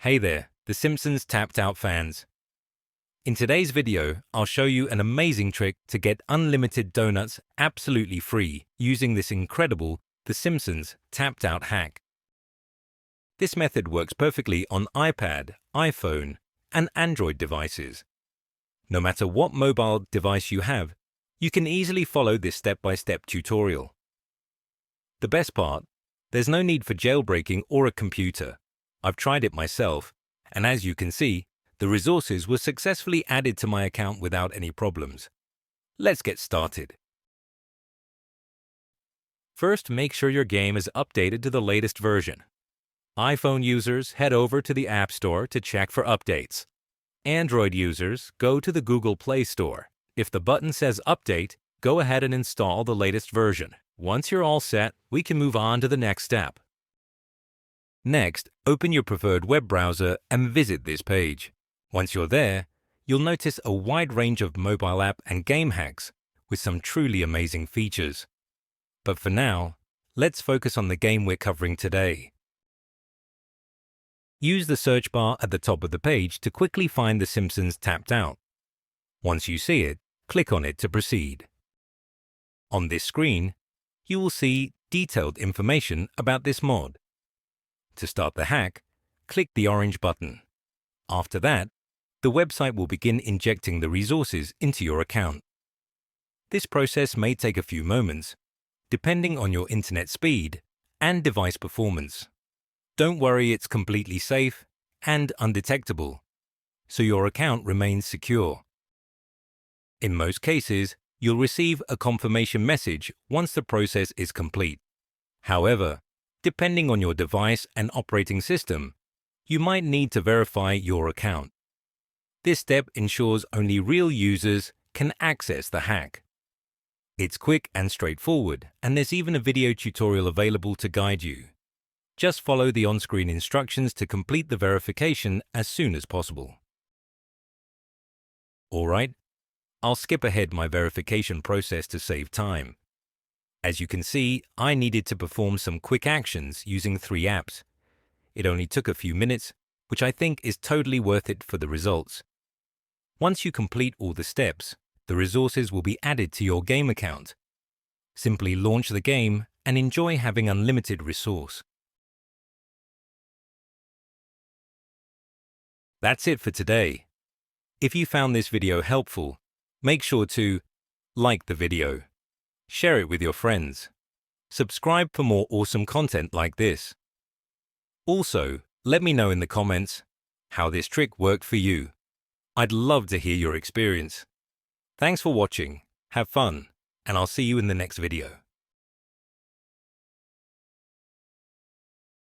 Hey there, the Simpsons Tapped Out fans. In today's video, I'll show you an amazing trick to get unlimited donuts absolutely free using this incredible The Simpsons Tapped Out hack. This method works perfectly on iPad, iPhone, and Android devices. No matter what mobile device you have, you can easily follow this step-by-step tutorial. The best part, there's no need for jailbreaking or a computer. I've tried it myself, and as you can see, the resources were successfully added to my account without any problems. Let's get started. First, make sure your game is updated to the latest version. iPhone users head over to the App Store to check for updates. Android users go to the Google Play Store. If the button says Update, go ahead and install the latest version. Once you're all set, we can move on to the next step. Next, open your preferred web browser and visit this page. Once you're there, you'll notice a wide range of mobile app and game hacks with some truly amazing features. But for now, let's focus on the game we're covering today. Use the search bar at the top of the page to quickly find The Simpsons Tapped Out. Once you see it, click on it to proceed. On this screen, you will see detailed information about this mod. To start the hack, click the orange button. After that, the website will begin injecting the resources into your account. This process may take a few moments, depending on your internet speed and device performance. Don't worry, it's completely safe and undetectable, so your account remains secure. In most cases, you'll receive a confirmation message once the process is complete. However, depending on your device and operating system, you might need to verify your account. This step ensures only real users can access the hack. It's quick and straightforward, and there's even a video tutorial available to guide you. Just follow the on-screen instructions to complete the verification as soon as possible. Alright, I'll skip ahead my verification process to save time. As you can see, I needed to perform some quick actions using 3 apps. It only took a few minutes, which I think is totally worth it for the results. Once you complete all the steps, the resources will be added to your game account. Simply launch the game and enjoy having unlimited resource. That's it for today. If you found this video helpful, make sure to like the video, share it with your friends, subscribe for more awesome content like this. Also, let me know in the comments how this trick worked for you. I'd love to hear your experience. Thanks for watching, have fun, and I'll see you in the next video.